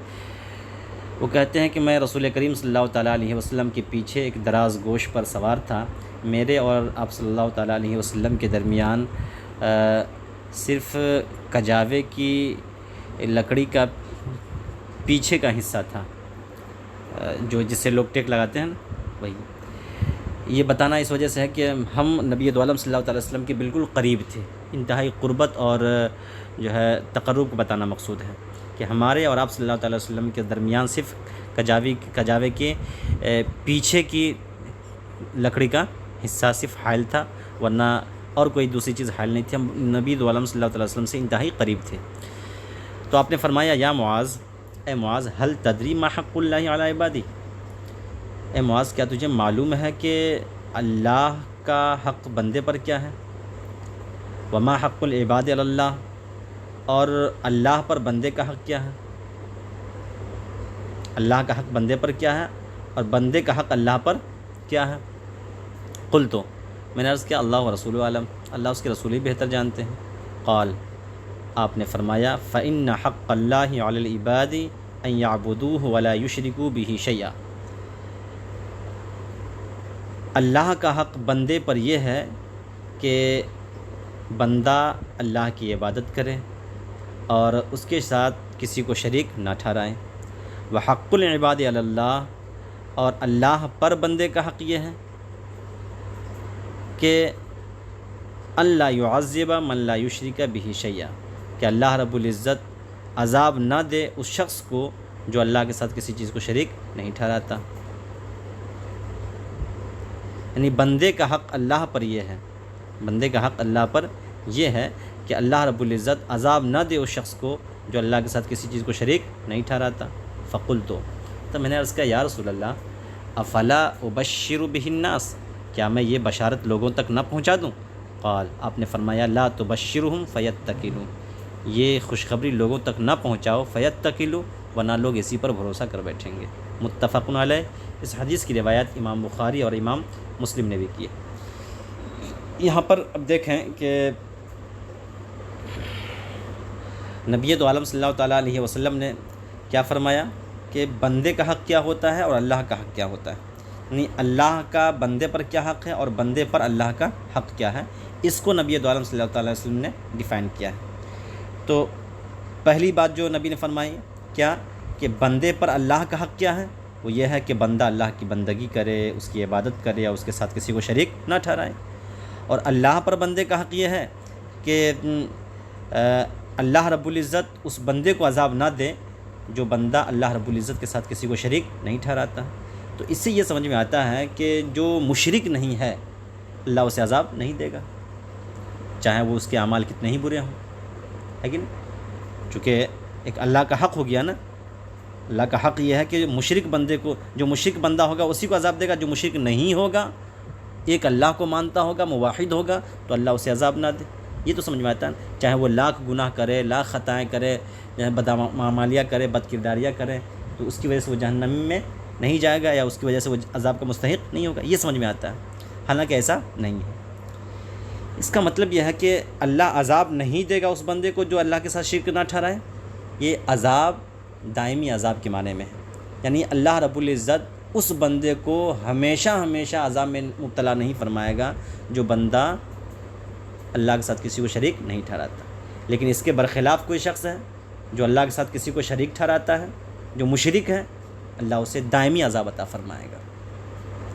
وہ کہتے ہیں کہ میں رسول کریم صلی اللہ تعالیٰ علیہ وسلم کے پیچھے ایک دراز گوش پر سوار تھا، میرے اور آپ صلی اللہ تعالیٰ علیہ وسلم کے درمیان صرف کجاوے کی لکڑی کا پیچھے کا حصہ تھا، جو جس سے لوگ ٹیک لگاتے ہیں وہی۔ یہ بتانا اس وجہ سے ہے کہ ہم نبی دو عالم صلی اللہ تعالیٰ وسلم کے بالکل قریب تھے، انتہائی قربت اور جو ہے تقرب کو بتانا مقصود ہے کہ ہمارے اور آپ صلی اللہ تعالیٰ وسلم کے درمیان صرف کجاوے کے پیچھے کی لکڑی کا حصہ صرف حائل تھا، ورنہ اور کوئی دوسری چیز حائل نہیں تھی۔ ہم نبی دو عالم صلی اللہ تعالیٰ وسلم سے انتہائی قریب تھے۔ تو آپ نے فرمایا، یا معاذ، اے معاذ، هل تدری ما حق اللہ علی عبادی، اے معاذ کیا تجھے معلوم ہے کہ اللہ کا حق بندے پر کیا ہے؟ وما حق العباد علی اللہ، اور اللہ پر بندے کا حق کیا ہے؟ اللہ کا حق بندے پر کیا ہے اور بندے کا حق اللہ پر کیا ہے؟ قلت، میں نے عرض کیا اللہ و رسول عالم، اللہ اس کے رسول ہی بہتر جانتے ہیں۔ قال، آپ نے فرمایا، فإن حق اللہ علی العباد ان یعبدوہ ولا یشرکوا بہ شیئا، اللہ کا حق بندے پر یہ ہے کہ بندہ اللہ کی عبادت کرے اور اس کے ساتھ کسی کو شریک نہ ٹھہرائیں۔ وحق العباد علی اللہ، اور اللہ پر بندے کا حق یہ ہے کہ اللہ یعذب من لا یشرک بہ شیئا، کہ اللہ رب العزت عذاب نہ دے اس شخص کو جو اللہ کے ساتھ کسی چیز کو شریک نہیں ٹھہراتا۔ یعنی بندے کا حق اللہ پر یہ ہے، بندے کا حق اللہ پر یہ ہے کہ اللہ رب العزت عذاب نہ دے اس شخص کو جو اللہ کے ساتھ کسی چیز کو شریک نہیں ٹھہراتا۔ فقلت، تو میں نے عرض کیا، یا رسول اللہ، افلا ابشر بہ الناس، کیا میں یہ بشارت لوگوں تک نہ پہنچا دوں؟ قال، آپ نے فرمایا، لا تبشرہم فیتکلوا، یہ خوشخبری لوگوں تک نہ پہنچاؤ، فیتکلوا، ورنہ لوگ اسی پر بھروسہ کر بیٹھیں گے۔ متفق علیہ۔ اس حدیث کی روایت امام بخاری اور امام مسلم نے بھی کی ہے۔ یہاں پر اب دیکھیں کہ نبی دو عالم صلی اللہ تعالیٰ علیہ وسلم نے کیا فرمایا کہ بندے کا حق کیا ہوتا ہے اور اللہ کا حق کیا ہوتا ہے، یعنی اللہ کا بندے پر کیا حق ہے اور بندے پر اللہ کا حق کیا ہے، اس کو نبی دو عالم صلی اللہ تعالیٰ علیہ وسلم نے ڈیفائن کیا ہے۔ تو پہلی بات جو نبی نے فرمائی کیا کہ بندے پر اللہ کا حق کیا ہے، وہ یہ ہے کہ بندہ اللہ کی بندگی کرے، اس کی عبادت کرے اور اس کے ساتھ کسی کو شریک نہ ٹھہرائے۔ اور اللہ پر بندے کا حق یہ ہے کہ اللہ رب العزت اس بندے کو عذاب نہ دے جو بندہ اللہ رب العزت کے ساتھ کسی کو شریک نہیں ٹھہراتا۔ تو اس سے یہ سمجھ میں آتا ہے کہ جو مشرک نہیں ہے اللہ اسے عذاب نہیں دے گا، چاہے وہ اس کے اعمال کتنے ہی برے ہوں، لیکن چونکہ ایک اللہ کا حق ہو گیا نا، اللہ کا حق یہ ہے کہ مشرک بندے کو، جو مشرک بندہ ہوگا اسی کو عذاب دے گا، جو مشرک نہیں ہوگا، ایک اللہ کو مانتا ہوگا، موحد ہوگا، تو اللہ اسے عذاب نہ دے۔ یہ تو سمجھ میں آتا ہے، چاہے وہ لاکھ گناہ کرے، لاکھ خطائیں کرے، بدعمالیاں کرے، بد کرداریاں کرے، تو اس کی وجہ سے وہ جہنم میں نہیں جائے گا، یا اس کی وجہ سے وہ عذاب کا مستحق نہیں ہوگا، یہ سمجھ میں آتا ہے، حالانکہ ایسا نہیں ہے۔ اس کا مطلب یہ ہے کہ اللہ عذاب نہیں دے گا اس بندے کو جو اللہ کے ساتھ شرک نہ ٹھہرائے، یہ عذاب دائمی عذاب کے معنی میں ہے، یعنی اللہ رب العزت اس بندے کو ہمیشہ ہمیشہ عذاب میں مبتلا نہیں فرمائے گا جو بندہ اللہ کے ساتھ کسی کو شریک نہیں ٹھہراتا۔ لیکن اس کے برخلاف کوئی شخص ہے جو اللہ کے ساتھ کسی کو شریک ٹھہراتا ہے، جو مشرک ہے، اللہ اسے دائمی عذاب عطا فرمائے گا،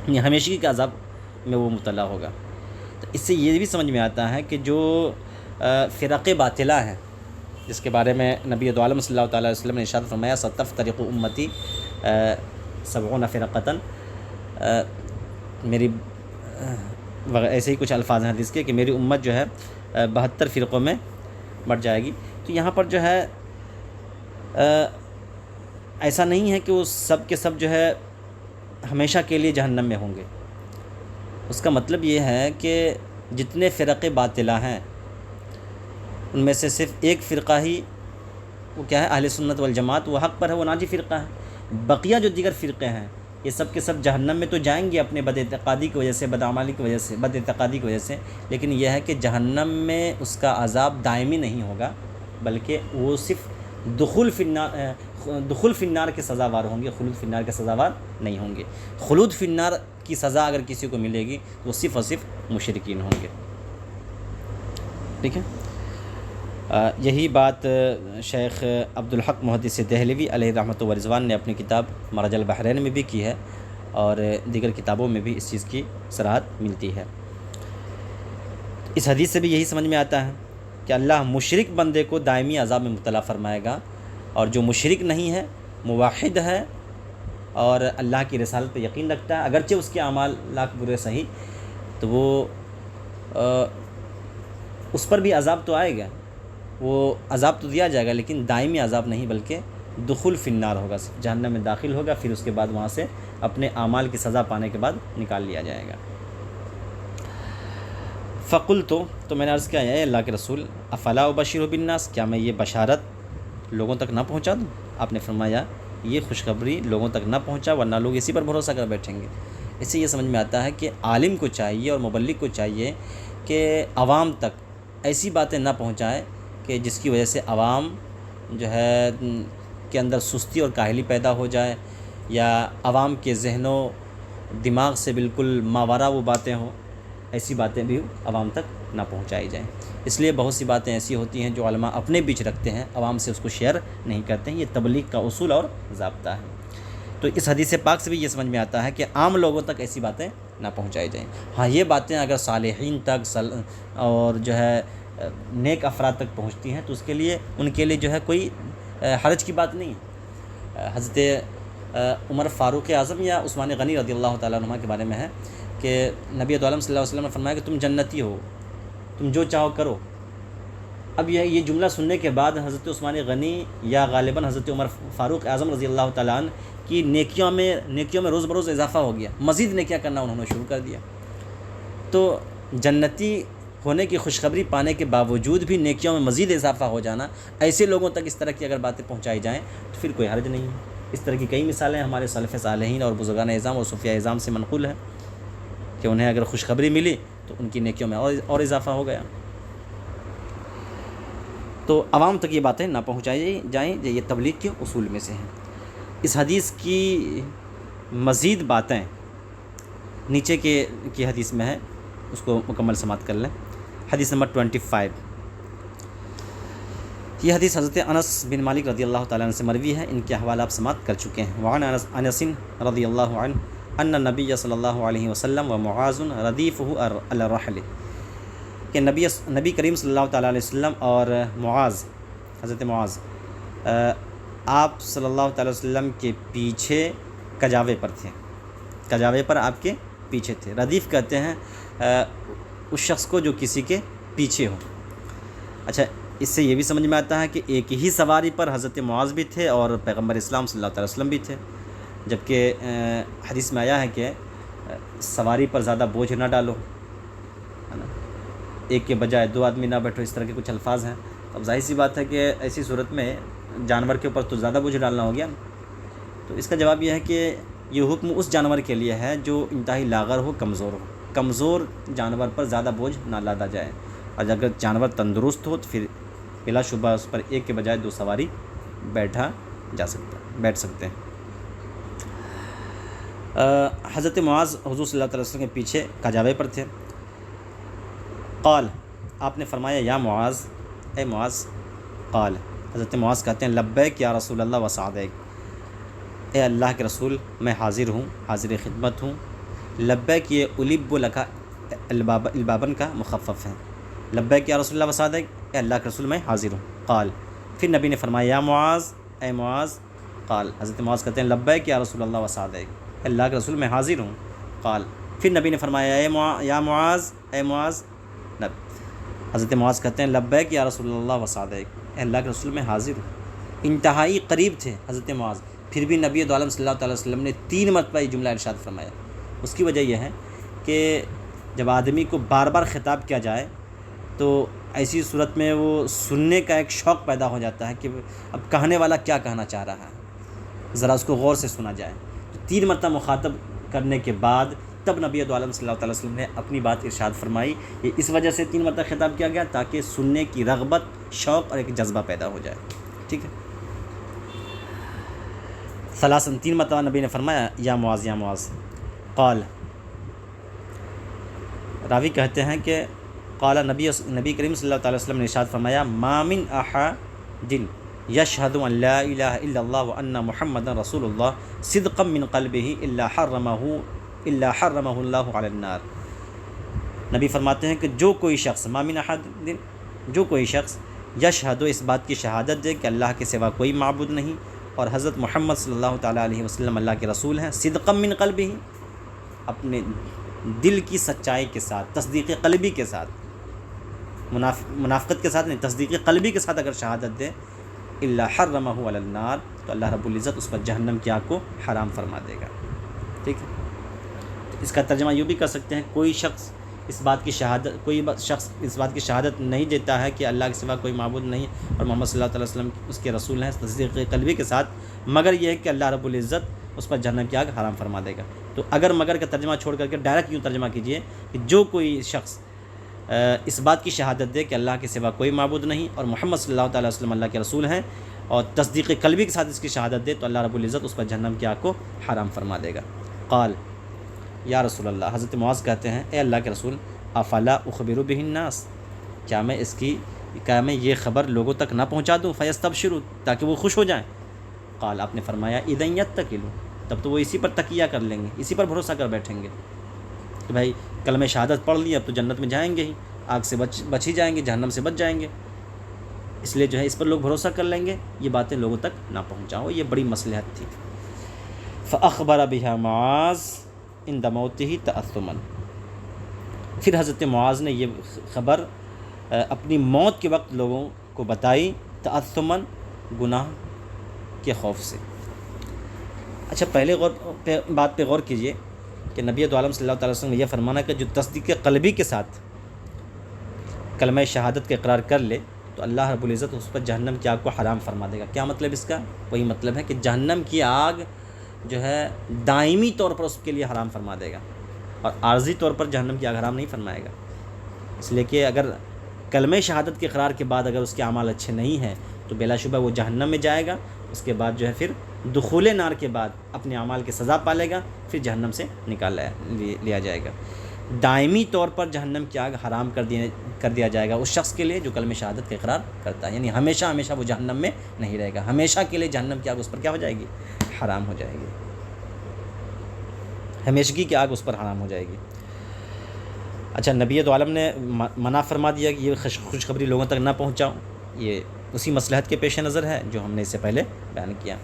یعنی ہمیشگی کے عذاب میں وہ مبتلا ہوگا۔ تو اس سے یہ بھی سمجھ میں آتا ہے کہ جو فرق باطلہ ہیں، جس کے بارے میں نبی دو عالم صلی اللہ تعالیٰ علیہ وسلم نے ارشاد فرمایا ستفترق امتی 70 فرقۃ، میری ایسے ہی کچھ الفاظ ہیں حدیث کے کہ میری امت جو ہے 72 فرقوں میں بٹ جائے گی۔ تو یہاں پر جو ہے ایسا نہیں ہے کہ وہ سب کے سب جو ہے ہمیشہ کے لیے جہنم میں ہوں گے، اس کا مطلب یہ ہے کہ جتنے فرق باطلہ ہیں ان میں سے صرف ایک فرقہ ہی وہ کیا ہے، اہل سنت والجماعت، وہ حق پر ہے، وہ ناجی فرقہ ہے۔ بقیہ جو دیگر فرقے ہیں یہ سب کے سب جہنم میں تو جائیں گے اپنے بد اعتقادی کی وجہ سے، بدعمالی کی وجہ سے، بد اعتقادی کی وجہ سے، لیکن یہ ہے کہ جہنم میں اس کا عذاب دائمی نہیں ہوگا، بلکہ وہ صرف دخول فی النار کے سزاوار ہوں گے، خلود فی النار کے سزاوار نہیں ہوں گے۔ خلود فی النار کی سزا اگر کسی کو ملے گی تو وہ صرف اور صرف مشرکین ہوں گے، ٹھیک ہے۔ یہی بات شیخ عبدالحق محدث دہلوی علیہ رحمۃ و رضوان نے اپنی کتاب مرج البحرین میں بھی کی ہے، اور دیگر کتابوں میں بھی اس چیز کی صراحت ملتی ہے۔ اس حدیث سے بھی یہی سمجھ میں آتا ہے کہ اللہ مشرک بندے کو دائمی عذاب میں مبتلا فرمائے گا، اور جو مشرک نہیں ہے، موحد ہے اور اللہ کی رسالت پہ یقین رکھتا ہے، اگرچہ اس کے اعمال لاکھ برے صحیح، تو وہ اس پر بھی عذاب تو آئے گا، وہ عذاب تو دیا جائے گا، لیکن دائمی عذاب نہیں، بلکہ دخول فی النار ہوگا، جہنم میں داخل ہوگا، پھر اس کے بعد وہاں سے اپنے اعمال کی سزا پانے کے بعد نکال لیا جائے گا۔ فقلت، تو میں نے عرض کیا ہے اللہ کے رسول، افلا ابشر بالناس، کیا میں یہ بشارت لوگوں تک نہ پہنچا دوں؟ آپ نے فرمایا یہ خوشخبری لوگوں تک نہ پہنچا ورنہ لوگ اسی پر بھروسہ کر بیٹھیں گے۔ اس سے یہ سمجھ میں آتا ہے کہ عالم کو چاہیے اور مبلغ کو چاہیے کہ عوام تک ایسی باتیں نہ پہنچائے کہ جس کی وجہ سے عوام جو ہے کے اندر سستی اور کاہلی پیدا ہو جائے، یا عوام کے ذہن و دماغ سے بالکل ماورا وہ باتیں ہوں، ایسی باتیں بھی عوام تک نہ پہنچائی جائیں۔ اس لیے بہت سی باتیں ایسی ہوتی ہیں جو علماء اپنے بیچ رکھتے ہیں، عوام سے اس کو شیئر نہیں کرتے ہیں، یہ تبلیغ کا اصول اور ضابطہ ہے۔ تو اس حدیث پاک سے بھی یہ سمجھ میں آتا ہے کہ عام لوگوں تک ایسی باتیں نہ پہنچائی جائیں۔ ہاں یہ باتیں اگر صالحین تک اور جو ہے نیک افراد تک پہنچتی ہیں تو اس کے لیے ان کے لیے جو ہے کوئی حرج کی بات نہیں ہے۔ حضرت عمر فاروق اعظم یا عثمان غنی رضی اللہ تعالیٰ عنہ کے بارے میں ہے کہ نبی عالم صلی اللہ علیہ وسلم نے فرمایا کہ تم جنتی ہو، تم جو چاہو کرو۔ اب یہ جملہ سننے کے بعد حضرت عثمان غنی یا غالباً حضرت عمر فاروق اعظم رضی اللہ تعالیٰ عنہ کی نیکیوں میں روز بروز اضافہ ہو گیا، مزید نیکیاں کرنا انہوں نے شروع کر دیا۔ تو جنتی ہونے کی خوشخبری پانے کے باوجود بھی نیکیوں میں مزید اضافہ ہو جانا، ایسے لوگوں تک اس طرح کی اگر باتیں پہنچائی جائیں تو پھر کوئی حرج نہیں ہے۔ اس طرح کی کئی مثالیں ہمارے سلف صالحین اور بزرگان اعظام اور صوفیاء اعظام سے منقول ہیں کہ انہیں اگر خوشخبری ملی تو ان کی نیکیوں میں اور اضافہ ہو گیا۔ تو عوام تک یہ باتیں نہ پہنچائی جائیں، یہ تبلیغ کے اصول میں سے ہیں۔ اس حدیث کی مزید باتیں نیچے کی حدیث میں ہے، اس کو مکمل سماعت کر لیں۔ حدیث نمبر 25، یہ حدیث حضرت انس بن مالک رضی اللہ تعالیٰ عنہ سے مروی ہے، ان کے حوالہ آپ سماعت کر چکے ہیں۔ وعن انس رضی اللہ عنہ ان النبی صلی اللہ علیہ وسلم و معاذ ردیفہ علی الرحل کہ نبی کریم صلی اللہ تعالیٰ علیہ وسلم اور معاذ، حضرت معاذ آپ صلی اللہ تعالیٰ علیہ وسلم کے پیچھے کجاوے پر تھے، کجاوے پر آپ کے پیچھے تھے۔ ردیف کہتے ہیں اس شخص کو جو کسی کے پیچھے ہو۔ اچھا، اس سے یہ بھی سمجھ میں آتا ہے کہ ایک ہی سواری پر حضرت معاذ بھی تھے اور پیغمبر اسلام صلی اللہ تعالیٰ علیہ وسلم بھی تھے، جبکہ حدیث میں آیا ہے کہ سواری پر زیادہ بوجھ نہ ڈالو، ہے نا، ایک کے بجائے دو آدمی نہ بیٹھو، اس طرح کے کچھ الفاظ ہیں۔ اب ظاہر سی بات ہے کہ ایسی صورت میں جانور کے اوپر تو زیادہ بوجھ ڈالنا ہو گیا نا۔ تو اس کا جواب یہ ہے کہ یہ حکم اس جانور کے لیے ہے جو انتہائی لاغر ہو، کمزور ہو۔ کمزور جانور پر زیادہ بوجھ نہ لادا جائے، اور اگر جانور تندرست ہو تو پھر بلا شبہ اس پر ایک کے بجائے دو سواری بیٹھ سکتے ہیں۔ حضرت معاذ حضور صلی اللہ علیہ وسلم کے پیچھے کجاوے پر تھے۔ قال، آپ نے فرمایا یا معاذ، اے معاذ۔ قال، حضرت معاذ کہتے ہیں لبیک یا رسول اللہ وسعدیک، اے اللہ کے رسول میں حاضر ہوں، حاضر خدمت ہوں۔ لبیک یہ الب لکا البابن کا مخفف ہے۔ لبیک یا رسول اللہ وسعدیک، اے اللہ کے رسول میں حاضر ہوں۔ قال، پھر نبی نے فرمایا یا معاذ، اے معاذ۔ قال، حضرت معاذ کہتے ہیں لبیک یا رسول اللہ وسعدیک، اے اللہ کے رسول میں حاضر ہوں۔ قال، پھر نبی نے فرمایا یا معاذ، اے معاذ۔ حضرت معاذ کہتے ہیں لبیک یا رسول اللہ وسعدیک، اے اللہ کے رسول میں حاضر ہوں۔ انتہائی قریب تھے حضرت معاذ، پھر بھی نبی دو عالم صلی اللہ تعالیٰ علیہ وسلم نے 3 مرتبہ یہ جملہ ارشاد فرمایا۔ اس کی وجہ یہ ہے کہ جب آدمی کو بار بار خطاب کیا جائے تو ایسی صورت میں وہ سننے کا ایک شوق پیدا ہو جاتا ہے کہ اب کہنے والا کیا کہنا چاہ رہا ہے، ذرا اس کو غور سے سنا جائے۔ تو 3 مرتبہ مخاطب کرنے کے بعد تب نبی دو عالم صلی اللہ تعالیٰ وسلم نے اپنی بات ارشاد فرمائی۔ یہ اس وجہ سے 3 مرتبہ خطاب کیا گیا تاکہ سننے کی رغبت، شوق اور ایک جذبہ پیدا ہو جائے، ٹھیک ہے۔ ثلاثاً 3 مرتبہ نبی نے فرمایا یا معاذ، یا معاذ۔ قال، راوی کہتے ہیں کہ قال نبی کریم صلی اللہ تعالیٰ وسلم نے ارشاد فرمایا ما من احد یشہد ان لا الہ الا اللہ وان محمدا رسول اللہ صدقا من قلبہ الا حرمہ اللہ علی النار۔ نبی فرماتے ہیں کہ جو کوئی شخص، ما من احد، جو کوئی شخص یشہد، اس بات کی شہادت دے کہ اللہ کے سوا کوئی معبود نہیں اور حضرت محمد صلی اللہ تعالیٰ علیہ وسلم اللہ کے رسول ہیں، صدقا من قلبہ، اپنے دل کی سچائی کے ساتھ، تصدیق قلبی کے ساتھ، منافقت کے ساتھ نہیں، تصدیق قلبی کے ساتھ اگر شہادت دے، الا حرمہ علی النار، تو اللہ رب العزت اس پر جہنم کی آگ کو حرام فرما دے گا، ٹھیک ہے۔ اس کا ترجمہ یوں بھی کر سکتے ہیں، کوئی شخص اس بات کی شہادت نہیں دیتا ہے کہ اللہ کے سوا کوئی معبود نہیں اور محمد صلی اللہ تعالیٰ وسلم اس کے رسول ہیں تصدیق قلبی کے ساتھ، مگر یہ ہے کہ اللہ رب العزت اس پر جہنم کی آگ حرام فرما دے گا۔ تو اگر مگر کا ترجمہ چھوڑ کر کے ڈائریکٹ یوں ترجمہ کیجئے کہ جو کوئی شخص اس بات کی شہادت دے کہ اللہ کے سوا کوئی معبود نہیں اور محمد صلی اللہ تعالیٰ وسلم اللہ کے رسول ہیں اور تصدیق قلبی کے ساتھ اس کی شہادت دے، تو اللہ رب العزت اس پر جہنم کی آگ کو حرام فرما دے گا۔ قال، یا رسول اللہ، حضرت معاذ کہتے ہیں اے اللہ کے رسول، افلا اخبر بہ الناس، کیا میں یہ خبر لوگوں تک نہ پہنچا دوں، فیستبشروا، تاکہ وہ خوش ہو جائیں۔ قال، آپ نے فرمایا اذا یتکلوا، تب تو وہ اسی پر تکیہ کر لیں گے، اسی پر بھروسہ کر بیٹھیں گے کہ بھائی کلمہ شہادت پڑھ لی، اب تو جنت میں جائیں گے ہی، آگ سے بچ ہی جائیں گے، جہنم سے بچ جائیں گے، اس لیے جو ہے اس پر لوگ بھروسہ کر لیں گے، یہ باتیں لوگوں تک نہ پہنچاؤ، یہ بڑی مصلحت تھی۔ فاخبر بها معاذ عند موته تأثما، پھر حضرت معاذ نے یہ خبر اپنی موت کے وقت لوگوں کو بتائی، تأثما، گناہ کے خوف سے۔ اچھا، پہلے بات پہ غور کیجئے کہ نبی دو عالم صلی اللہ تعالیٰ وسلم نے یہ فرمانا کہ جو تصدیق قلبی کے ساتھ کلمہ شہادت کے اقرار کر لے تو اللہ رب العزت اس پر جہنم کی آگ کو حرام فرما دے گا۔ کیا مطلب اس کا؟ وہی مطلب ہے کہ جہنم کی آگ جو ہے دائمی طور پر اس کے لیے حرام فرما دے گا اور عارضی طور پر جہنم کی آگ حرام نہیں فرمائے گا، اس لیے کہ اگر کلمہ شہادت کے اقرار کے بعد اگر اس کے اعمال اچھے نہیں ہیں تو بلا شبہ وہ جہنم میں جائے گا، اس کے بعد جو ہے پھر دخول نار کے بعد اپنے اعمال کی سزا پالے گا، پھر جہنم سے نکال لیا جائے گا۔ دائمی طور پر جہنم کی آگ حرام کر دیا جائے گا اس شخص کے لیے جو کلمہ شہادت کا اقرار کرتا ہے، یعنی ہمیشہ وہ جہنم میں نہیں رہے گا، ہمیشہ کے لیے جہنم کی آگ اس پر کیا ہو جائے گی؟ حرام ہو جائے گی، ہمیشگی کی آگ اس پر حرام ہو جائے گی۔ اچھا، نبی دو عالم نے منع فرما دیا کہ یہ خوشخبری لوگوں تک نہ پہنچاؤ، یہ اسی مصلحت کے پیش نظر ہے جو ہم نے اس سے پہلے بیان کیا۔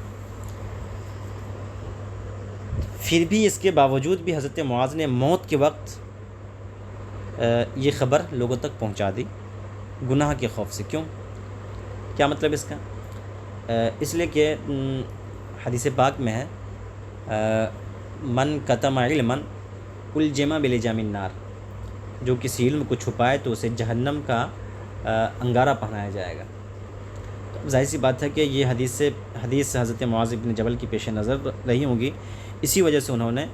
پھر بھی اس کے باوجود بھی حضرت معاذ نے موت کے وقت یہ خبر لوگوں تک پہنچا دی، گناہ کے خوف سے۔ کیوں؟ کیا مطلب اس کا؟ اس لیے کہ حدیث پاک میں ہے من کتم علما الجم بلجام النار، جو کسی علم کو چھپائے تو اسے جہنم کا انگارہ پہنایا جائے گا۔ تو ظاہر سی بات ہے کہ یہ حدیث حضرت معاذ بن جبل کی پیش نظر رہی ہوگی، اسی وجہ سے انہوں نے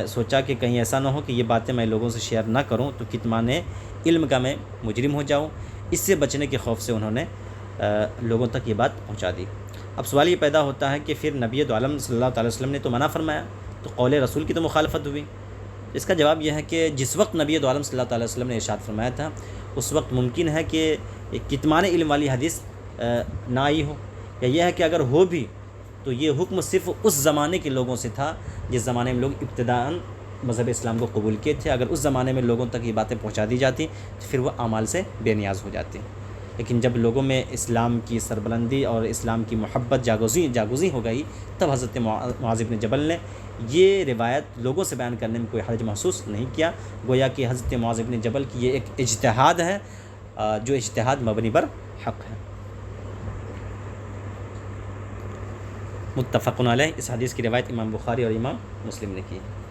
سوچا کہ کہیں ایسا نہ ہو کہ یہ باتیں میں لوگوں سے شیئر نہ کروں تو کتمان علم کا میں مجرم ہو جاؤں، اس سے بچنے کے خوف سے انہوں نے لوگوں تک یہ بات پہنچا دی۔ اب سوال یہ پیدا ہوتا ہے کہ پھر نبی دو عالم صلی اللہ تعالی وسلم نے تو منع فرمایا، تو قول رسول کی تو مخالفت ہوئی۔ اس کا جواب یہ ہے کہ جس وقت نبی دو عالم صلی اللہ تعالی وسلم نے ارشاد فرمایا تھا اس وقت ممکن ہے کہ کتمان علم والی حدیث نہ آئی ہو، یا یہ ہے کہ اگر ہو بھی تو یہ حکم صرف اس زمانے کے لوگوں سے تھا جس زمانے میں لوگ ابتداءً مذہب اسلام کو قبول کیے تھے۔ اگر اس زمانے میں لوگوں تک یہ باتیں پہنچا دی جاتی تو پھر وہ اعمال سے بے نیاز ہو جاتی۔ لیکن جب لوگوں میں اسلام کی سربلندی اور اسلام کی محبت جاگزی ہو گئی، تب حضرت معاذ بن جبل نے یہ روایت لوگوں سے بیان کرنے میں کوئی حرج محسوس نہیں کیا، گویا کہ حضرت معاذ بن جبل کی یہ ایک اجتہاد ہے، جو اجتہاد مبنی پر حق ہے۔ متفق علیہ، اس حدیث کی روایت امام بخاری اور امام مسلم نے کی ہے۔